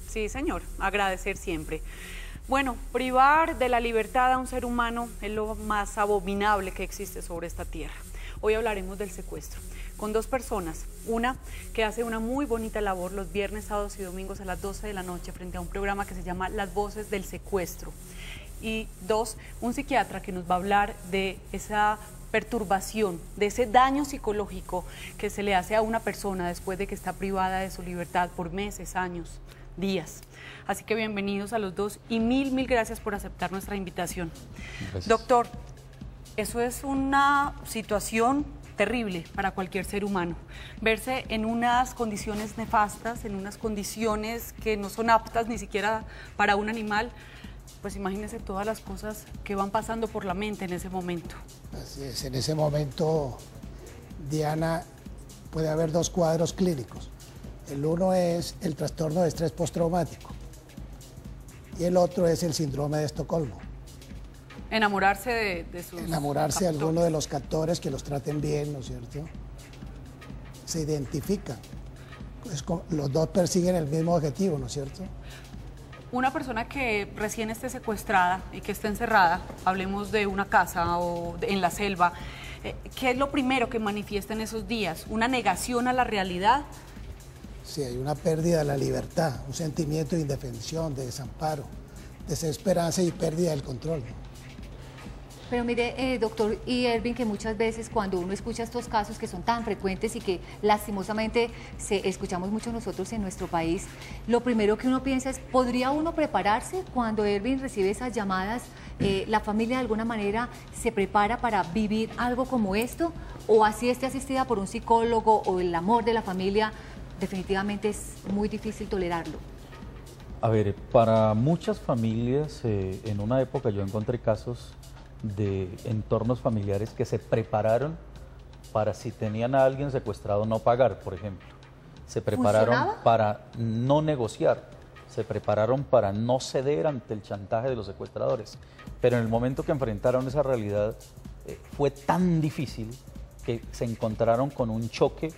Sí, señor, agradecer siempre. Bueno, privar de la libertad a un ser humano es lo más abominable que existe sobre esta tierra. Hoy hablaremos del secuestro, con dos personas. Una que hace una muy bonita labor los viernes, sábados y domingos a las 12 de la noche frente a un programa que se llama Las Voces del Secuestro. Y dos, un psiquiatra que nos va a hablar de esa perturbación, de ese daño psicológico que se le hace a una persona después de que está privada de su libertad por meses, años, días. Así que bienvenidos a los dos y mil gracias por aceptar nuestra invitación. Gracias. Doctor, eso es una situación terrible para cualquier ser humano, verse en unas condiciones nefastas, en unas condiciones que no son aptas ni siquiera para un animal. Pues imagínense todas las cosas que van pasando por la mente en ese momento. Así es, en ese momento, Diana, puede haber dos cuadros clínicos. El uno es el trastorno de estrés postraumático y el otro es el síndrome de Estocolmo. Enamorarse de sus Enamorarse de captores. alguno de los captores que los traten bien, ¿no es cierto? Se identifican. Los dos persiguen el mismo objetivo, ¿no es cierto? Una persona que recién esté secuestrada y que esté encerrada, hablemos de una casa o en la selva, ¿qué es lo primero que manifiesta en esos días? ¿Una negación a la realidad? Sí, hay una pérdida de la libertad, un sentimiento de indefensión, de desamparo, desesperanza y pérdida del control, ¿no? Pero mire, doctor y Ervin, que muchas veces cuando uno escucha estos casos que son tan frecuentes y que lastimosamente escuchamos mucho nosotros en nuestro país, lo primero que uno piensa es, ¿podría uno prepararse cuando Ervin recibe esas llamadas? ¿La familia de alguna manera se prepara para vivir algo como esto? ¿O así esté asistida por un psicólogo o el amor de la familia? Definitivamente es muy difícil tolerarlo. A ver, para muchas familias, en una época yo encontré casos de entornos familiares que se prepararon para, si tenían a alguien secuestrado, no pagar, por ejemplo. Se prepararon ¿Funcionaba? para no negociar, se prepararon para no ceder ante el chantaje de los secuestradores. Pero en el momento que enfrentaron esa realidad, fue tan difícil que se encontraron con un choque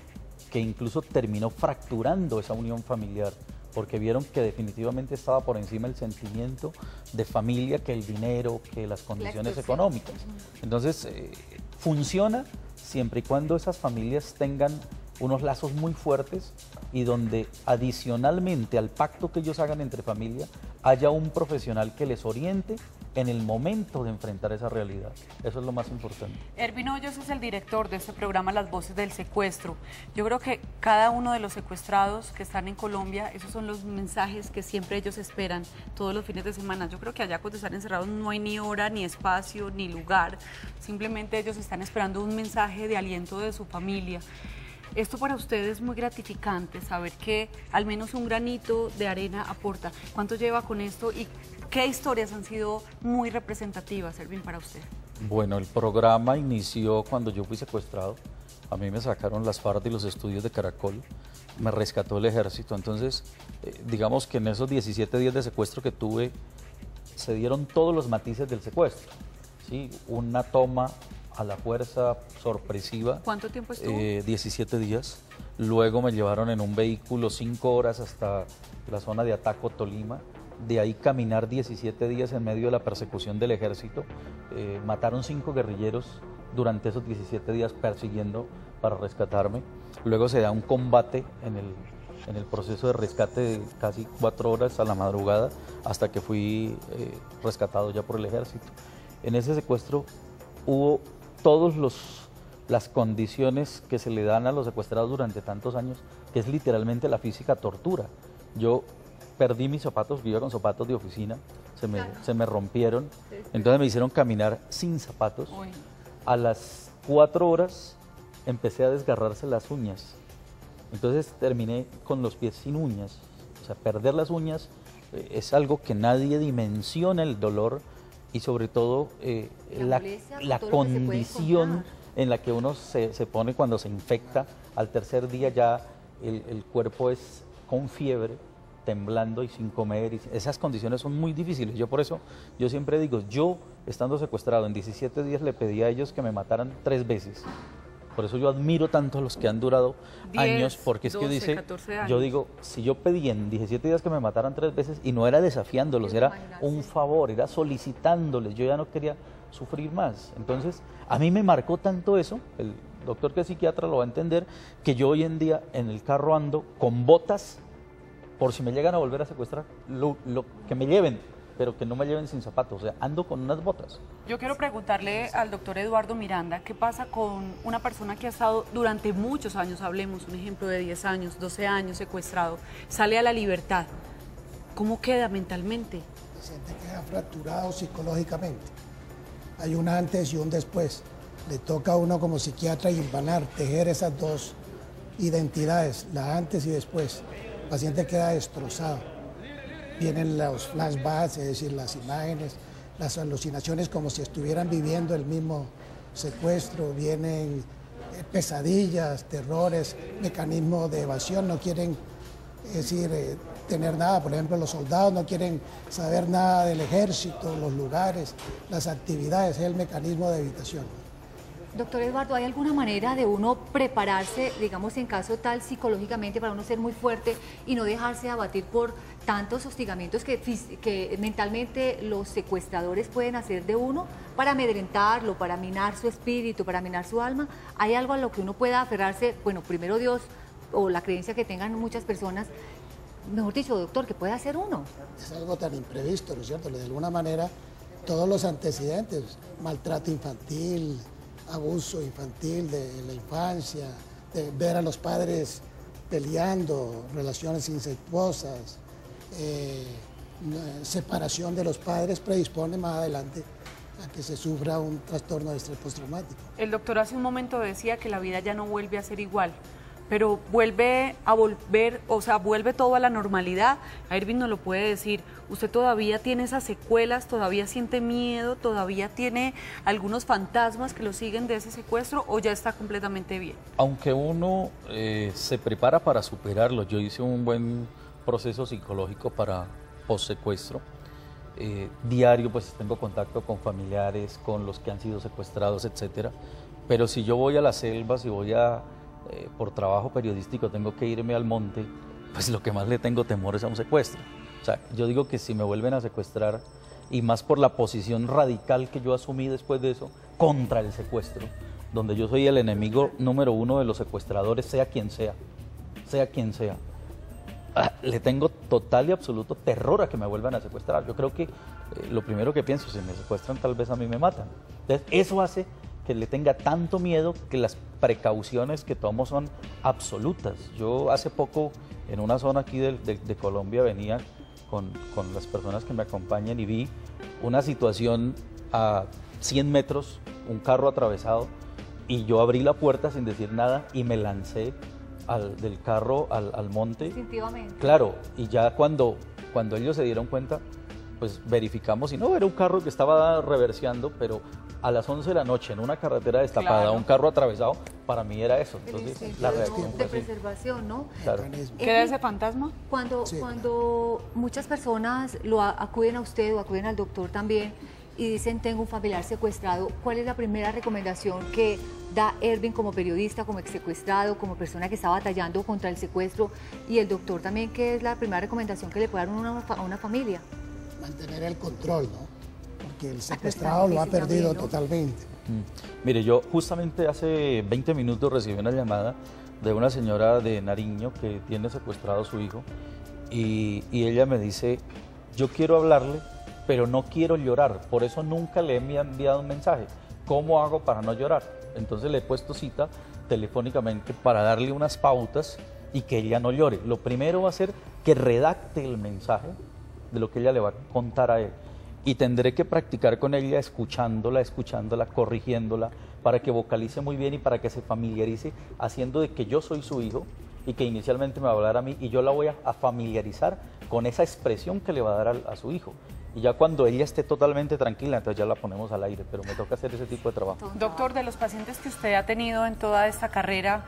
que incluso terminó fracturando esa unión familiar, porque vieron que definitivamente estaba por encima el sentimiento de familia que el dinero, que las condiciones económicas. Entonces, funciona siempre y cuando esas familias tengan unos lazos muy fuertes y donde adicionalmente al pacto que ellos hagan entre familia, haya un profesional que les oriente en el momento de enfrentar esa realidad. Eso es lo más importante. Ervin Hoyos es el director de este programa Las Voces del Secuestro. Yo creo que cada uno de los secuestrados que están en Colombia, esos son los mensajes que siempre ellos esperan todos los fines de semana. Yo creo que allá cuando están encerrados no hay ni hora, ni espacio, ni lugar. Simplemente ellos están esperando un mensaje de aliento de su familia. Esto para ustedes es muy gratificante, saber que al menos un granito de arena aporta. ¿Cuánto lleva con esto y qué historias han sido muy representativas, Ervin, para usted? Bueno, el programa inició cuando yo fui secuestrado. A mí me sacaron las FARC y los estudios de Caracol, me rescató el ejército. Entonces, digamos que en esos 17 días de secuestro que tuve, se dieron todos los matices del secuestro, ¿sí? Una toma a la fuerza sorpresiva. ¿Cuánto tiempo estuvo? 17 días. Luego me llevaron en un vehículo 5 horas hasta la zona de Ataco, Tolima. De ahí caminar 17 días en medio de la persecución del ejército. Mataron 5 guerrilleros durante esos 17 días persiguiendo para rescatarme. Luego se da un combate en el proceso de rescate de casi 4 horas a la madrugada hasta que fui rescatado ya por el ejército. En ese secuestro hubo todas las condiciones que se le dan a los secuestrados durante tantos años, que es literalmente la física tortura. Yo perdí mis zapatos, vivía con zapatos de oficina, se me rompieron, entonces me hicieron caminar sin zapatos. Uy. A las 4 horas empecé a desgarrarse las uñas, entonces terminé con los pies sin uñas. O sea, perder las uñas es algo que nadie dimensiona el dolor y sobre todo la condición en la que uno se pone cuando se infecta. Al tercer día ya el cuerpo es con fiebre, temblando y sin comer. Y esas condiciones son muy difíciles. Yo por eso, yo siempre digo, yo estando secuestrado en 17 días le pedí a ellos que me mataran 3 veces. Por eso yo admiro tanto a los que han durado 10, años, porque es 12, que dice, 14 años. yo digo, si yo pedí en 17 días que me mataran 3 veces y no era desafiándolos, era un favor, era solicitándoles, yo ya no quería sufrir más. Entonces, a mí me marcó tanto eso, el doctor que es psiquiatra lo va a entender, que yo hoy en día en el carro ando con botas por si me llegan a volver a secuestrar, que me lleven, pero que no me lleven sin zapatos, o sea, ando con unas botas. Yo quiero preguntarle al doctor Eduardo Miranda, ¿qué pasa con una persona que ha estado durante muchos años, hablemos un ejemplo de 10 años, 12 años secuestrado, sale a la libertad? ¿Cómo queda mentalmente? El paciente queda fracturado psicológicamente. Hay un antes y un después. Le toca a uno como psiquiatra hilvanar, tejer esas dos identidades, la antes y después. El paciente queda destrozado. Vienen los flashbacks, es decir, las imágenes, las alucinaciones como si estuvieran viviendo el mismo secuestro, vienen pesadillas, terrores, mecanismos de evasión, no quieren, es decir, tener nada. Por ejemplo, los soldados no quieren saber nada del ejército, los lugares, las actividades, es el mecanismo de evitación. Doctor Eduardo, ¿hay alguna manera de uno prepararse, digamos, en caso tal, psicológicamente, para uno ser muy fuerte y no dejarse abatir por tantos hostigamientos que mentalmente los secuestradores pueden hacer de uno para amedrentarlo, para minar su espíritu, para minar su alma? ¿Hay algo a lo que uno pueda aferrarse? Bueno, primero Dios, o la creencia que tengan muchas personas, mejor dicho, doctor, que puede hacer uno. Es algo tan imprevisto, ¿no es cierto? De alguna manera, todos los antecedentes, maltrato infantil, abuso infantil de la infancia, de ver a los padres peleando, relaciones incestuosas, separación de los padres predispone más adelante a que se sufra un trastorno de estrés postraumático. El doctor hace un momento decía que la vida ya no vuelve a ser igual, pero vuelve a volver, o sea, vuelve todo a la normalidad. A Ervin nos lo puede decir, ¿usted todavía tiene esas secuelas, todavía siente miedo, todavía tiene algunos fantasmas que lo siguen de ese secuestro o ya está completamente bien? Aunque uno se prepara para superarlo, yo hice un buen proceso psicológico para post-secuestro. Diario pues tengo contacto con familiares, con los que han sido secuestrados, etcétera. Pero si yo voy a la selva, si voy por trabajo periodístico, tengo que irme al monte, pues lo que más le tengo temor es a un secuestro. O sea, yo digo que si me vuelven a secuestrar, y más por la posición radical que yo asumí después de eso, contra el secuestro, donde yo soy el enemigo número 1 de los secuestradores, sea quien sea, le tengo total y absoluto terror a que me vuelvan a secuestrar. Yo creo que lo primero que pienso, si me secuestran tal vez a mí me matan. Entonces eso hace que le tenga tanto miedo que las precauciones que tomo son absolutas. Yo hace poco en una zona aquí de Colombia venía con las personas que me acompañan y vi una situación a 100 metros, un carro atravesado, y yo abrí la puerta sin decir nada y me lancé del carro al monte. Instintivamente. Claro, y ya cuando ellos se dieron cuenta, pues verificamos, y no, era un carro que estaba reverseando, pero a las 11 de la noche en una carretera destapada, Claro. Un carro atravesado, para mí era eso. El Entonces, instinto la de reacción fue así. preservación, ¿no? Claro. ¿Queda ese fantasma? Cuando, Sí, cuando muchas personas acuden a usted o acuden al doctor también y dicen tengo un familiar secuestrado, ¿cuál es la primera recomendación que da Ervin como periodista, como ex secuestrado, como persona que está batallando contra el secuestro? Y el doctor también, ¿qué es la primera recomendación que le puede dar a una familia? Mantener el control, ¿no? Porque el está secuestrado lo ha difícil perdido también, ¿no? totalmente. Mire, yo justamente hace 20 minutos recibí una llamada de una señora de Nariño que tiene secuestrado a su hijo y ella me dice, yo quiero hablarle, pero no quiero llorar, por eso nunca le he enviado un mensaje. ¿Cómo hago para no llorar? Entonces le he puesto cita telefónicamente para darle unas pautas y que ella no llore. Lo primero va a ser que redacte el mensaje de lo que ella le va a contar a él. Y tendré que practicar con ella escuchándola, corrigiéndola, para que vocalice muy bien y para que se familiarice haciendo de que yo soy su hijo y que inicialmente me va a hablar a mí y yo la voy a familiarizar con esa expresión que le va a dar a su hijo. Y ya cuando ella esté totalmente tranquila, entonces ya la ponemos al aire, pero me toca hacer ese tipo de trabajo. Doctor, de los pacientes que usted ha tenido en toda esta carrera,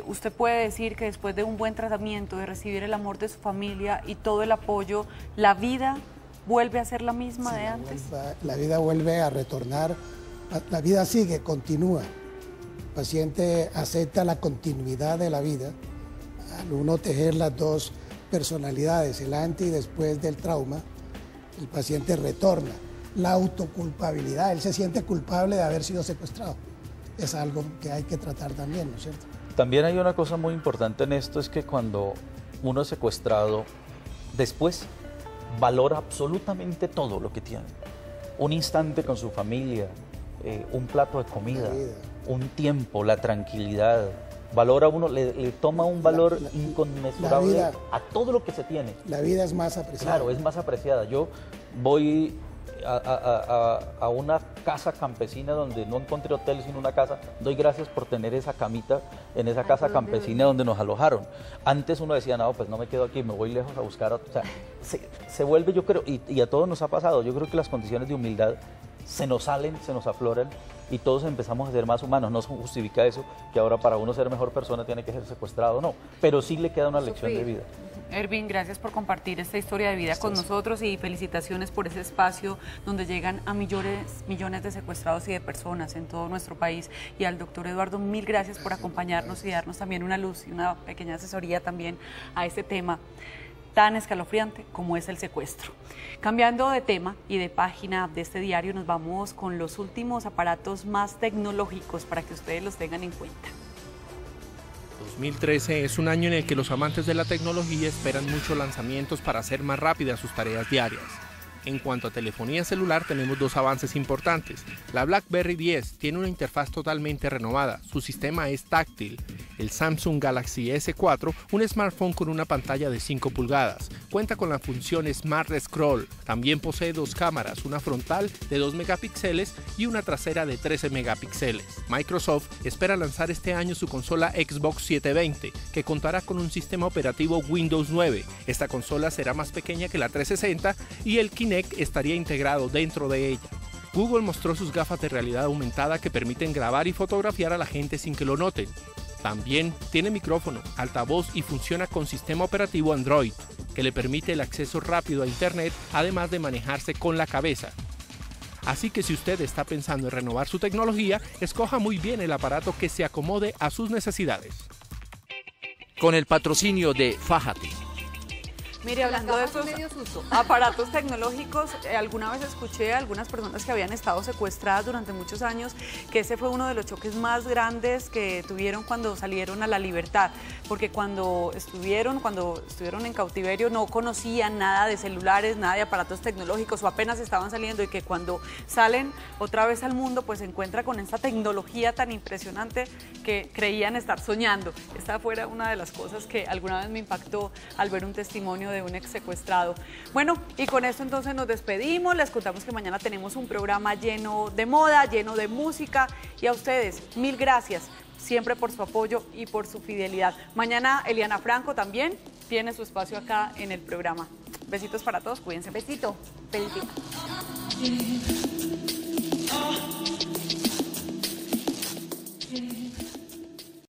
¿usted puede decir que después de un buen tratamiento, de recibir el amor de su familia y todo el apoyo, la vida vuelve a ser la misma de antes? La vida vuelve a retornar, la vida sigue, continúa. paciente acepta la continuidad de la vida, al uno tejer las dos personalidades, el antes y después del trauma, el paciente retorna. La autoculpabilidad, él se siente culpable de haber sido secuestrado. Es algo que hay que tratar también, ¿no es cierto? También hay una cosa muy importante en esto, es que cuando uno es secuestrado, después valora absolutamente todo lo que tiene. Un instante con su familia, un plato de comida, un tiempo, la tranquilidad. Valora uno, le toma un valor inconmensurable a todo lo que se tiene. La vida es más apreciada. Claro, es más apreciada. Yo voy a una casa campesina donde no encontré hotel sino una casa, doy gracias por tener esa camita en esa casa campesina donde nos alojaron. Antes uno decía, no, pues no me quedo aquí, me voy lejos a buscar otro. O sea, se vuelve, yo creo, y a todos nos ha pasado, yo creo que las condiciones de humildad se nos salen, se nos afloran y todos empezamos a ser más humanos. No justifica eso, que ahora para uno ser mejor persona tiene que ser secuestrado, no, pero sí le queda una lección de vida. Ervin, gracias por compartir esta historia de vida con nosotros y felicitaciones por ese espacio donde llegan a millones de secuestrados y de personas en todo nuestro país. Y al doctor Eduardo, mil gracias por acompañarnos y darnos también una luz y una pequeña asesoría también a este tema tan escalofriante como es el secuestro. Cambiando de tema y de página de este diario, nos vamos con los últimos aparatos más tecnológicos para que ustedes los tengan en cuenta. 2013 es un año en el que los amantes de la tecnología esperan muchos lanzamientos para hacer más rápidas sus tareas diarias. En cuanto a telefonía celular, tenemos dos avances importantes. La BlackBerry 10 tiene una interfaz totalmente renovada, su sistema es táctil. El Samsung Galaxy S4, un smartphone con una pantalla de 5 pulgadas, cuenta con la función Smart Scroll. También posee dos cámaras, una frontal de 2 megapíxeles y una trasera de 13 megapíxeles. Microsoft espera lanzar este año su consola Xbox 720, que contará con un sistema operativo Windows 9. Esta consola será más pequeña que la 360 y el Kinect estaría integrado dentro de ella. Google mostró sus gafas de realidad aumentada que permiten grabar y fotografiar a la gente sin que lo noten. También tiene micrófono, altavoz y funciona con sistema operativo Android, que le permite el acceso rápido a Internet, además de manejarse con la cabeza. Así que si usted está pensando en renovar su tecnología, escoja muy bien el aparato que se acomode a sus necesidades. Con el patrocinio de Fájate. Mire, hablando de estos aparatos tecnológicos, alguna vez escuché a algunas personas que habían estado secuestradas durante muchos años que ese fue uno de los choques más grandes que tuvieron cuando salieron a la libertad, porque cuando estuvieron en cautiverio no conocían nada de celulares, nada de aparatos tecnológicos o apenas estaban saliendo, y que cuando salen otra vez al mundo pues se encuentra con esta tecnología tan impresionante que creían estar soñando. Esta fue una de las cosas que alguna vez me impactó al ver un testimonio de un ex secuestrado. Bueno, y con esto entonces nos despedimos, les contamos que mañana tenemos un programa lleno de moda, lleno de música, y a ustedes, mil gracias siempre por su apoyo y por su fidelidad. Mañana Eliana Franco también tiene su espacio acá en el programa. Besitos para todos, cuídense. Besito, felicidades.